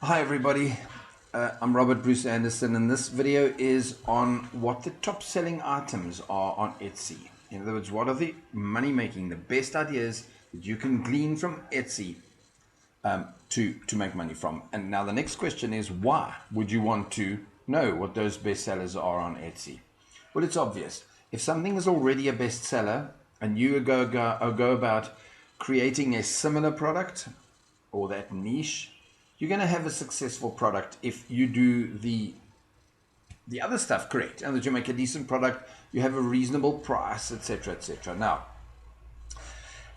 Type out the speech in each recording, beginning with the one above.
Hi everybody, I'm Robert Bruce Anderson, and this video is on what the top selling items are on Etsy. In other words, what are the money making, the best ideas that you can glean from Etsy to make money from. And now the next question is, why would you want to know what those best sellers are on Etsy? Well, it's obvious. If something is already a bestseller and you go about creating a similar product or that niche, you're going to have a successful product if you do the other stuff correct, and that you make a decent product, you have a reasonable price, etc., etc. Now,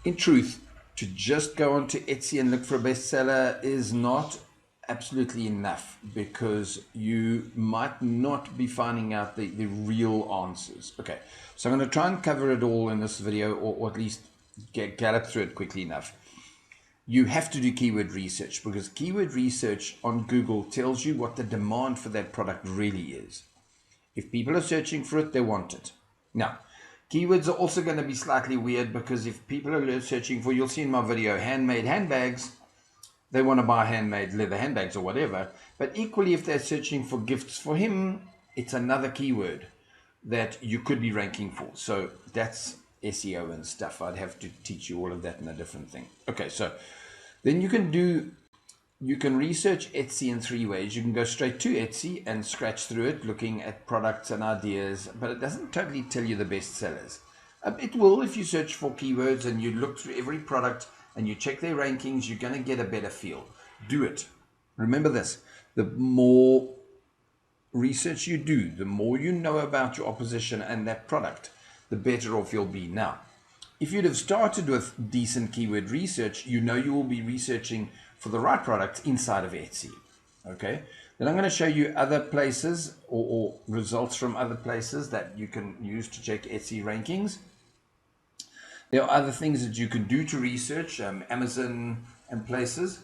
in truth, to just go onto Etsy and look for a bestseller is not absolutely enough, because you might not be finding out the real answers. Okay, so I'm going to try and cover it all in this video, or at least gallop through it quickly enough. You have to do keyword research, because keyword research on Google tells you what the demand for that product really is. If people are searching for it, they want it. Now, keywords are also going to be slightly weird, because if people are searching for, you'll see in my video, handmade handbags, they want to buy handmade leather handbags or whatever. But equally, if they're searching for gifts for him, it's another keyword that you could be ranking for. So that's SEO and stuff. I'd have to teach you all of that in a different thing. Okay, so then you can research Etsy in three ways. You can go straight to Etsy and scratch through it, looking at products and ideas, but it doesn't totally tell you the best sellers. It will if you search for keywords and you look through every product and you check their rankings. You're going to get a better feel. Do it. Remember this: the more research you do, the more you know about your opposition and that product, the better off you'll be. Now, if you'd have started with decent keyword research, you know you will be researching for the right products inside of Etsy. Okay, then I'm going to show you other places, or results from other places that you can use to check Etsy rankings. There are other things that you can do to research, Amazon and places.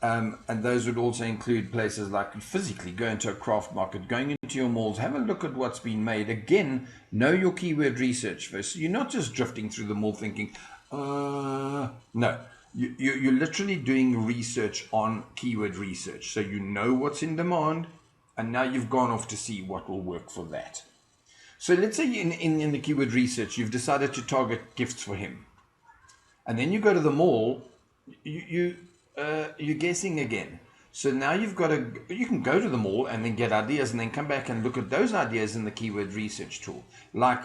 And those would also include places like physically going to a craft market, going into your malls, have a look at what's been made. Again, know your keyword research first. So you're not just drifting through the mall thinking, no. You're literally doing research on keyword research. So you know what's in demand, and now you've gone off to see what will work for that. So let's say in the keyword research, you've decided to target gifts for him. And then you go to the mall, you're guessing again. So now you can go to the mall and then get ideas, and then come back and look at those ideas in the keyword research tool, like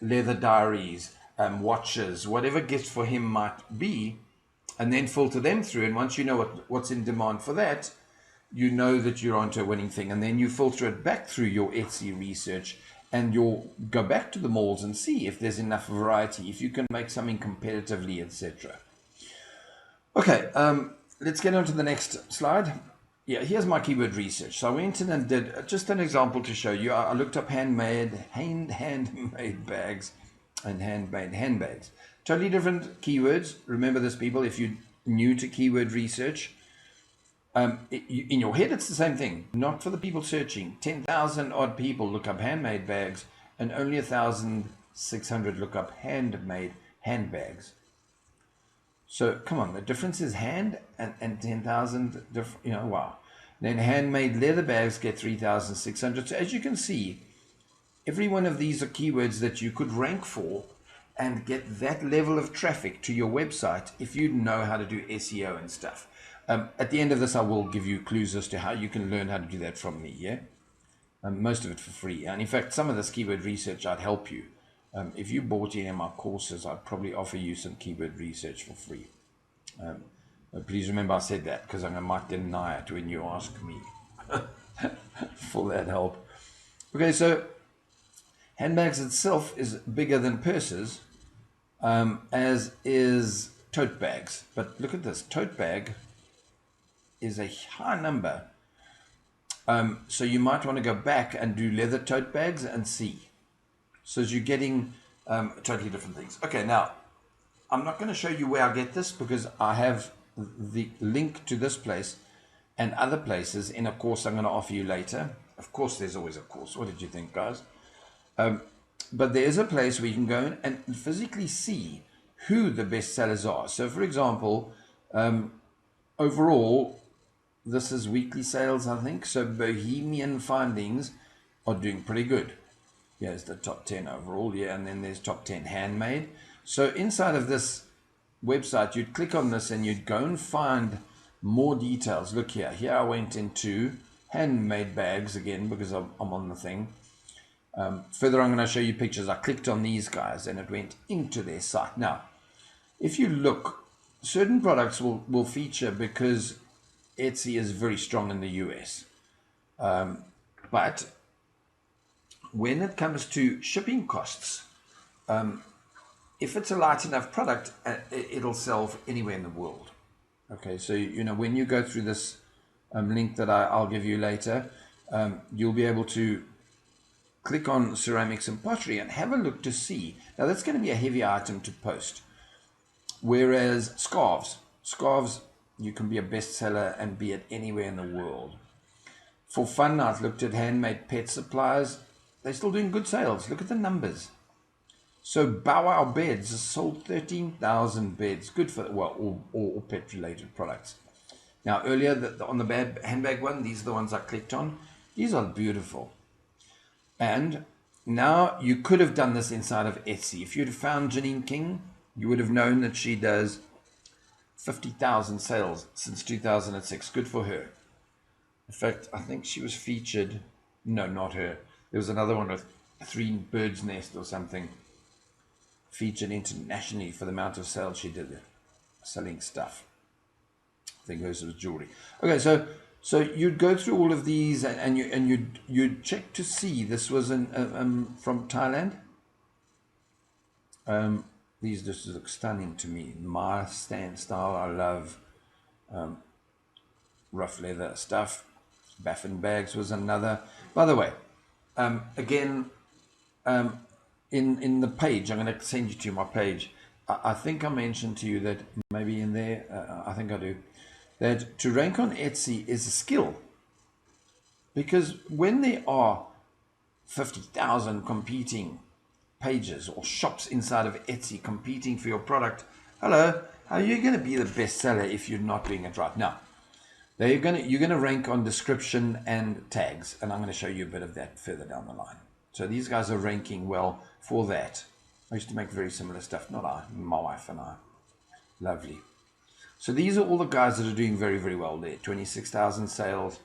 leather diaries, watches, whatever gift for him might be, and then filter them through. And once you know what's in demand for that, you know that you're onto a winning thing. And then you filter it back through your Etsy research, and you'll go back to the malls and see if there's enough variety, if you can make something competitively, etc. Okay, let's get on to the next slide. Yeah, here's my keyword research. So I went in and did just an example to show you. I looked up handmade bags and handmade handbags. Totally different keywords. Remember this, people, if you're new to keyword research. In your head, it's the same thing. Not for the people searching. 10,000 odd people look up handmade bags, and only 1,600 look up handmade handbags. So come on, the difference is hand and 10,000, wow. Then handmade leather bags get 3,600. So as you can see, every one of these are keywords that you could rank for and get that level of traffic to your website if you know how to do SEO and stuff. At the end of this, I will give you clues as to how you can learn how to do that from me, yeah? Most of it for free. And in fact, some of this keyword research, I'd help you. If you bought any of my courses, I'd probably offer you some keyword research for free. But please remember I said that, because I might deny it when you ask me for that help. Okay, so handbags itself is bigger than purses, as is tote bags. But look at this, tote bag is a high number. So you might want to go back and do leather tote bags and see. So you're getting totally different things. Okay, now, I'm not going to show you where I get this, because I have the link to this place and other places in a course I'm going to offer you later. Of course, there's always a course. What did you think, guys? But there is a place where you can go and physically see who the best sellers are. So, for example, overall, this is weekly sales, I think. So Bohemian Findings are doing pretty good. Here's the top 10 overall, yeah, and then there's top 10 handmade. So inside of this website, you'd click on this and you'd go and find more details. Look here. Here I went into handmade bags again because I'm on the thing. Further, I'm going to show you pictures. I clicked on these guys and it went into their site. Now, if you look, certain products will feature because Etsy is very strong in the US. But when it comes to shipping costs, if it's a light enough product, it'll sell anywhere in the world. Okay, so when you go through this link that I'll give you later, you'll be able to click on ceramics and pottery and have a look to see. Now that's going to be a heavy item to post. Whereas scarves, you can be a bestseller and be it anywhere in the world. For fun, I've looked at handmade pet supplies. They're still doing good sales. Look at the numbers. So Bow Wow Beds has sold 13,000 beds. Good for, well, all pet-related products. Now, earlier on the handbag one, these are the ones I clicked on. These are beautiful. And now you could have done this inside of Etsy. If you'd found Janine King, you would have known that she does 50,000 sales since 2006. Good for her. In fact, I think she was featured. No, not her. There was another one with 3 birds' nest or something. Featured internationally for the amount of sales she did selling stuff. I think hers was jewelry. Okay, so you'd go through all of these and you'd check to see. This was from Thailand. These just look stunning to me. My style, I love rough leather stuff. Baffin bags was another. By the way, again, in the page, I'm going to send you to my page. I think I mentioned to you that maybe in there, I think I do, that to rank on Etsy is a skill. Because when there are 50,000 competing pages or shops inside of Etsy competing for your product, hello, how are you going to be the best seller if you're not doing it right? Now, you're going to rank on description and tags, and I'm going to show you a bit of that further down the line. So these guys are ranking well for that. I used to make very similar stuff, not I, my wife and I. Lovely. So these are all the guys that are doing very, very well there. 26,000 sales.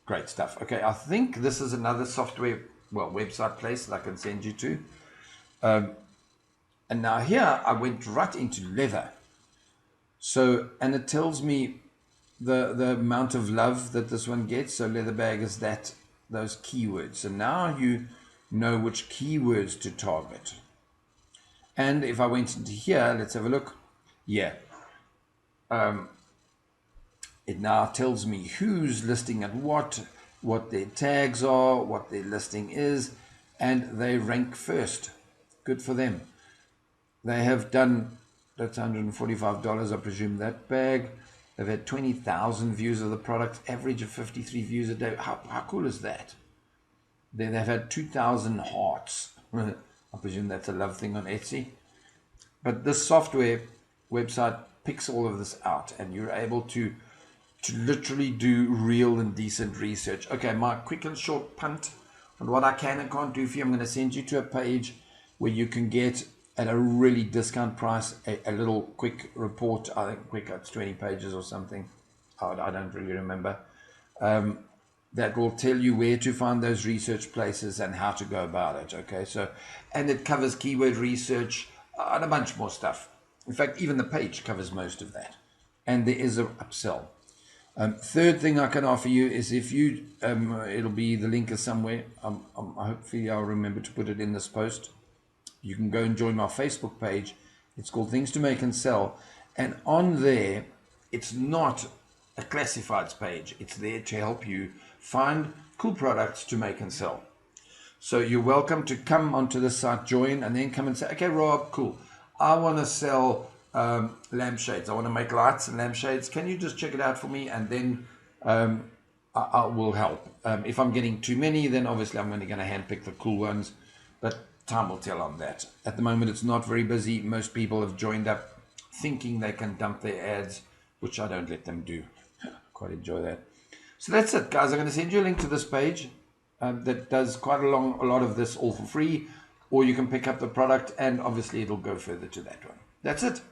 Great stuff. Okay, I think this is another software, website place that I can send you to. And now here I went right into leather. So, and it tells me the amount of love that this one gets. So leather bag is those keywords. So now you know which keywords to target. And if I went into here, let's have a look. Yeah. It now tells me who's listing at what their tags are, what their listing is, and they rank first. Good for them. They have done, that's $145, I presume, that bag. They've had 20,000 views of the product, average of 53 views a day. How cool is that? They've had 2,000 hearts. I presume that's a love thing on Etsy. But this software website picks all of this out, and you're able to literally do real and decent research. Okay, my quick and short punt on what I can and can't do for you. I'm going to send you to a page where you can get at a really discount price a little quick report. I think quick, it's 20 pages or something. I don't really remember. That will tell you where to find those research places and how to go about it. Okay, so, and it covers keyword research and a bunch more stuff. In fact, even the page covers most of that. And there is an upsell. Third thing I can offer you is if you, it'll be, the link is somewhere. Hopefully I'll remember to put it in this post. You can go and join my Facebook page. It's called Things to Make and Sell. And on there, it's not a classifieds page. It's there to help you find cool products to make and sell. So you're welcome to come onto the site, join, and then come and say, okay, Rob, cool. I want to sell lampshades. I want to make lights and lampshades. Can you just check it out for me? And then I will help. If I'm getting too many, then obviously I'm only going to handpick the cool ones. But time will tell on that. At the moment, it's not very busy. Most people have joined up thinking they can dump their ads, which I don't let them do. quite enjoy that. So that's it, guys. I'm going to send you a link to this page that does quite a lot of this all for free, or you can pick up the product, and obviously it'll go further to that one. That's it.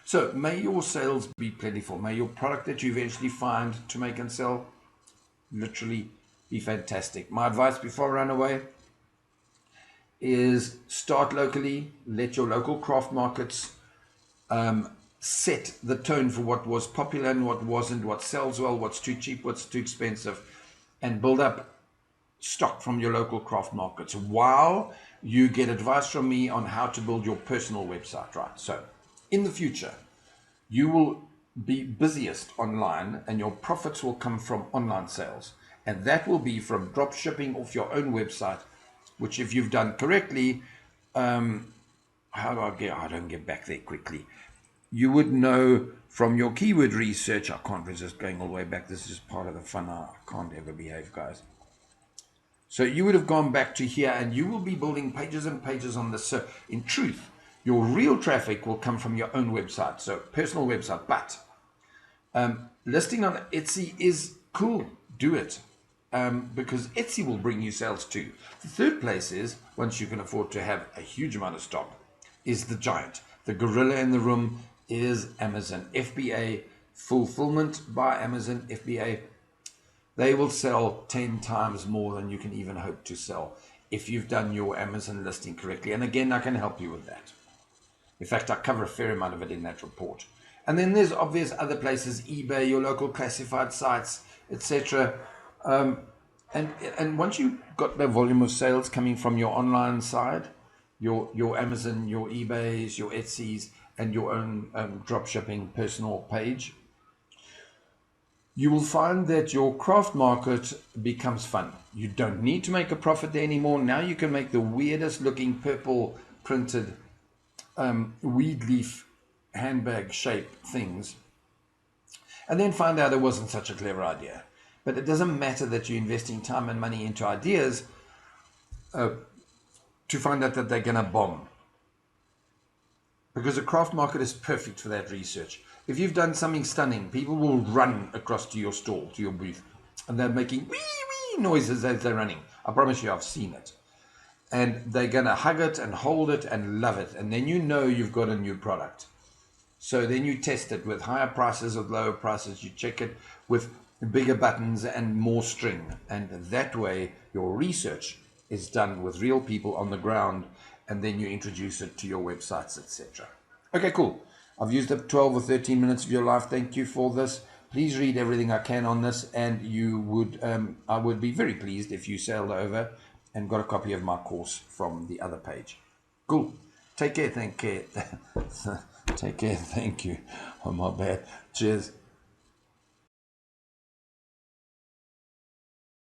So may your sales be plentiful. May your product that you eventually find to make and sell literally be fantastic. My advice before I run away is start locally. Let your local craft markets set the tone for what was popular and what wasn't, what sells well, what's too cheap, what's too expensive, and build up stock from your local craft markets while you get advice from me on how to build your personal website, right? So in the future, you will be busiest online and your profits will come from online sales. And that will be from drop shipping off your own website, which if you've done correctly, how do I don't get back there quickly. You would know from your keyword research. I can't resist going all the way back. This is part of the fun. I can't ever behave, guys. So you would have gone back to here and you will be building pages and pages on this. So in truth, your real traffic will come from your own website. So personal website, but listing on Etsy is cool. Do it. Because Etsy will bring you sales too. The third place is, once you can afford to have a huge amount of stock, is the giant. The gorilla in the room is Amazon. FBA, fulfillment by Amazon, FBA. They will sell 10 times more than you can even hope to sell if you've done your Amazon listing correctly. And again, I can help you with that. In fact, I cover a fair amount of it in that report. And then there's obvious other places, eBay, your local classified sites, etc. And once you've got the volume of sales coming from your online side, your Amazon, your eBays, your Etsy's, and your own drop shipping personal page, you will find that your craft market becomes fun. You don't need to make a profit there anymore. Now you can make the weirdest looking purple printed weed leaf handbag shape things, and then find out it wasn't such a clever idea. But it doesn't matter that you're investing time and money into ideas to find out that they're going to bomb. Because the craft market is perfect for that research. If you've done something stunning, people will run across to your stall, to your booth, and they're making wee wee noises as they're running. I promise you, I've seen it. And they're going to hug it and hold it and love it. And then you know you've got a new product. So then you test it with higher prices, with lower prices. You check it with bigger buttons and more string. And that way your research is done with real people on the ground. And then you introduce it to your websites, etc. Okay, cool. I've used up 12 or 13 minutes of your life. Thank you for this. Please read everything I can on this. And I would be very pleased if you sailed over and got a copy of my course from the other page. Cool. Take care. Take care. Thank you. Oh, my bad. Cheers.